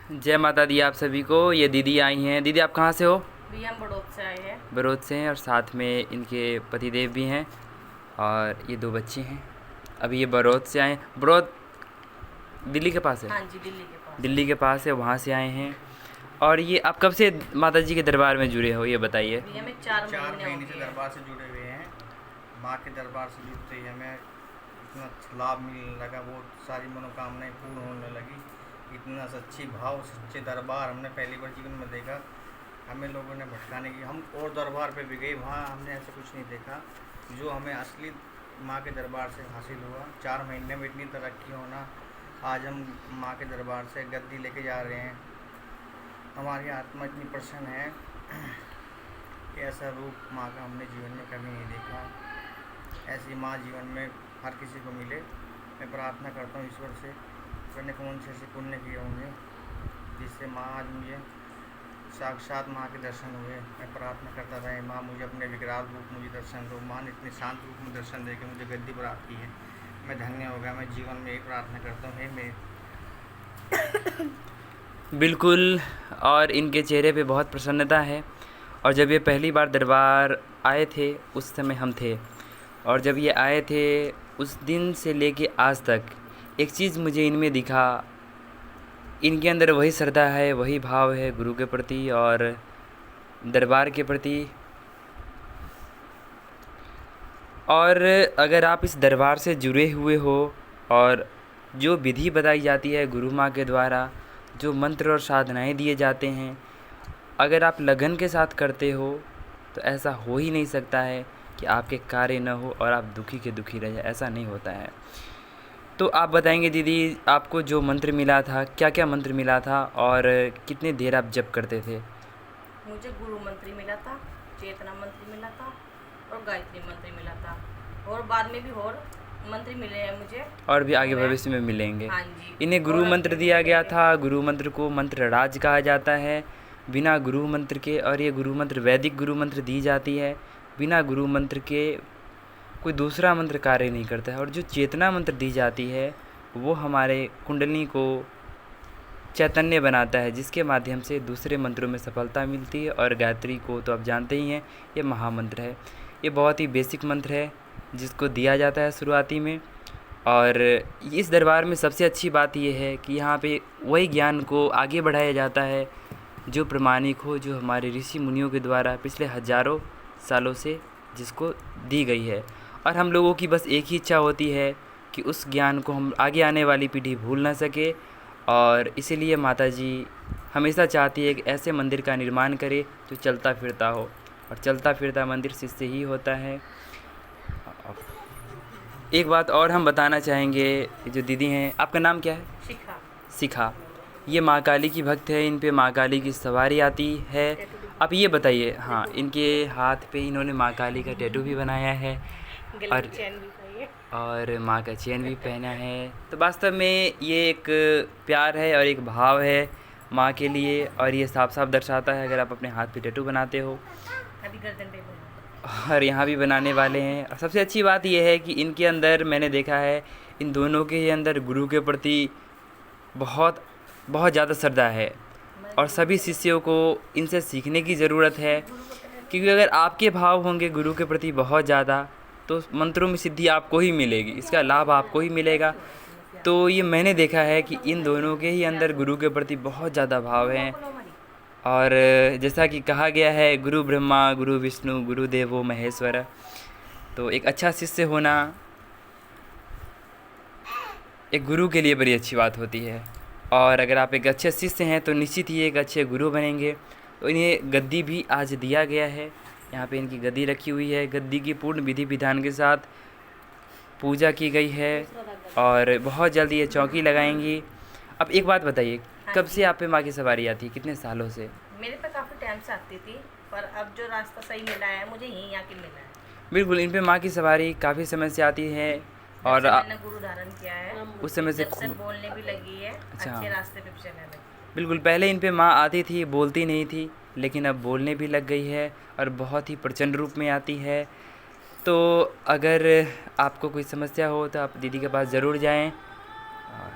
जय माता दी आप सभी को। ये दीदी आई हैं। दीदी आप कहाँ से हो? भैया हम बड़ौद से आए हैं। बड़ौद से हैं और साथ में इनके पतिदेव भी हैं और ये 2 बच्चे हैं। अभी ये बड़ौद से आए हैं। बड़ौद दिल्ली के पास है? हाँ जी, दिल्ली के पास। दिल्ली के पास है, वहाँ से आए हैं। और ये आप कब से माता जी के दरबार में जुड़े हो, ये बताइए। भैया हमें 4 4 महीने हो महीने से गए। दरबार से जुड़े हुए हैं। माँ के दरबार से जुड़ते ही हमें इतना अच्छा लाभ मिलने लगा, वो सारी मनोकामनाएं पूर्ण होने लगी। इतना सच्ची भाव, सच्चे दरबार हमने पहली बार जीवन में देखा। हमें लोगों ने भटकाने की, हम और दरबार पे भी गए, वहाँ हमने ऐसा कुछ नहीं देखा जो हमें असली माँ के दरबार से हासिल हुआ। 4 महीने में इतनी तरक्की होना, आज हम माँ के दरबार से गद्दी लेके जा रहे हैं। हमारी आत्मा इतनी प्रसन्न है कि ऐसा रूप माँ का हमने जीवन में कभी नहीं देखा। ऐसी माँ जीवन में हर किसी को मिले। मैं प्रार्थना करता हूँ ईश्वर से, मैंने कौन से ऐसे पुण्य किए होंगे जिससे माँ आज मुझे साक्षात माँ के दर्शन हुए। मैं प्रार्थना करता था, माँ मुझे अपने विकराल रूप मुझे दर्शन दो। माँ ने इतने शांत रूप में दर्शन दे के मुझे गद्दी प्राप्त की है। मैं धन्य हो गया। मैं जीवन में यही प्रार्थना करता हूँ, हे मेरे। बिल्कुल। और इनके चेहरे पे बहुत प्रसन्नता है। और जब ये पहली बार दरबार आए थे उस समय हम थे, और जब ये आए थे उस दिन से लेके आज तक एक चीज़ मुझे इनमें दिखा। इनके अंदर वही श्रद्धा है, वही भाव है गुरु के प्रति और दरबार के प्रति। और अगर आप इस दरबार से जुड़े हुए हो और जो विधि बताई जाती है गुरु माँ के द्वारा, जो मंत्र और साधनाएं दिए जाते हैं, अगर आप लगन के साथ करते हो तो ऐसा हो ही नहीं सकता है कि आपके कार्य न हो और आप दुखी के दुखी रह जाए। ऐसा नहीं होता है। तो आप बताएंगे दीदी, आपको जो मंत्र मिला था, क्या क्या मंत्र मिला था और कितने देर आप जप करते थे? मुझे गुरु मंत्री मिला था, चेतना मंत्री मिला था और गायत्री मंत्री मिला था, और बाद में भी और मंत्री मिले हैं मुझे, और भी आगे मैं- भविष्य में मिलेंगे। हाँ जी। इन्हें गुरु और मंत्र आगे दिया गया मिलेंगे। था। गुरु मंत्र को मंत्र राज कहा जाता है बिना गुरु मंत्र के, और ये गुरु मंत्र वैदिक गुरु मंत्र दी जाती है। बिना गुरु मंत्र के कोई दूसरा मंत्र कार्य नहीं करता है। और जो चेतना मंत्र दी जाती है वो हमारे कुंडली को चैतन्य बनाता है, जिसके माध्यम से दूसरे मंत्रों में सफलता मिलती है। और गायत्री को तो आप जानते ही हैं, ये महामंत्र है। ये बहुत ही बेसिक मंत्र है जिसको दिया जाता है शुरुआती में। और इस दरबार में सबसे अच्छी बात ये है कि यहाँ पे वही ज्ञान को आगे बढ़ाया जाता है जो प्रमाणिक हो, जो हमारे ऋषि मुनियों के द्वारा पिछले हजारों सालों से जिसको दी गई है। और हम लोगों की बस एक ही इच्छा होती है कि उस ज्ञान को हम आगे आने वाली पीढ़ी भूल ना सके। और इसीलिए माता जी हमेशा चाहती है कि ऐसे मंदिर का निर्माण करे जो चलता फिरता हो, और चलता फिरता मंदिर इससे ही होता है। एक बात और हम बताना चाहेंगे, जो दीदी हैं, आपका नाम क्या है? शिखा। शिखा। ये माँ काली की भक्त है। इन पे माँ काली की सवारी आती है। आप ये बताइए, हाँ, इनके हाथ पे इन्होंने माँ काली का टैटू भी बनाया है गले और में चैन भी चाहिए। और माँ का चेन भी पहना है। तो वास्तव में ये एक प्यार है और एक भाव है माँ के लिए, और ये साफ साफ दर्शाता है अगर आप अपने हाथ पे टैटू बनाते हो। अभी गर्दन पे बना। और यहाँ भी बनाने वाले हैं। और सबसे अच्छी बात यह है कि इनके अंदर मैंने देखा है, इन दोनों के ही अंदर गुरु के प्रति बहुत बहुत ज़्यादा श्रद्धा है। और सभी शिष्यों को इनसे सीखने की ज़रूरत है, क्योंकि अगर आपके भाव होंगे गुरु के प्रति बहुत ज़्यादा तो मंत्रों में सिद्धि आपको ही मिलेगी, इसका लाभ आपको ही मिलेगा। तो ये मैंने देखा है कि इन दोनों के ही अंदर गुरु के प्रति बहुत ज़्यादा भाव है। और जैसा कि कहा गया है, गुरु ब्रह्मा गुरु विष्णु गुरु देवो महेश्वर। तो एक अच्छा शिष्य होना एक गुरु के लिए बड़ी अच्छी बात होती है। और अगर आप एक अच्छे शिष्य हैं तो निश्चित ही एक अच्छे गुरु बनेंगे। तो इन्हें गद्दी भी आज दिया गया है। यहाँ पे इनकी गद्दी रखी हुई है। गद्दी की पूर्ण विधि विधान के साथ पूजा की गई है और बहुत जल्दी ये चौकी लगाएंगी। अब एक बात बताइए, कब से आप पे माँ की सवारी आती है, कितने सालों से? मेरे पे काफ़ी टाइम से आती थी, पर अब जो रास्ता सही मिला है मुझे यहीं आके मिला है। बिल्कुल, इन पे माँ की सवारी काफ़ी समय से आती है। और जब से मैंने गुरु धारण किया है उस समय से जब से बोलने भी लगी है, अच्छा। अच्छे रास्ते पे चलने लगी। बिल्कुल, पहले इन पे माँ आती थी, बोलती नहीं थी, लेकिन अब बोलने भी लग गई है और बहुत ही प्रचंड रूप में आती है। तो अगर आपको कोई समस्या हो तो आप दीदी के पास ज़रूर जाएं। और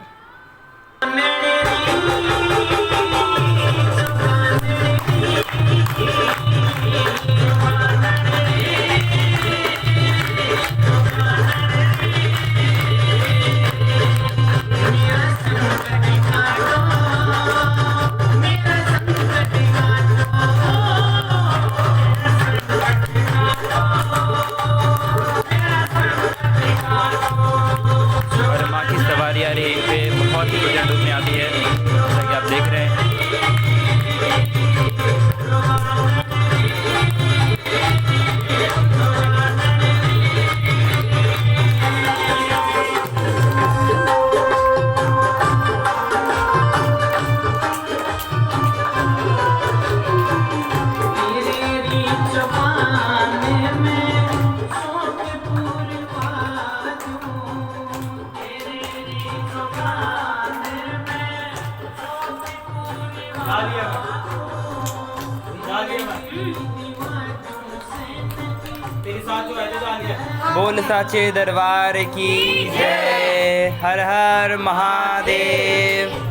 बोल साचे दरबार की जय। हर हर महादेव।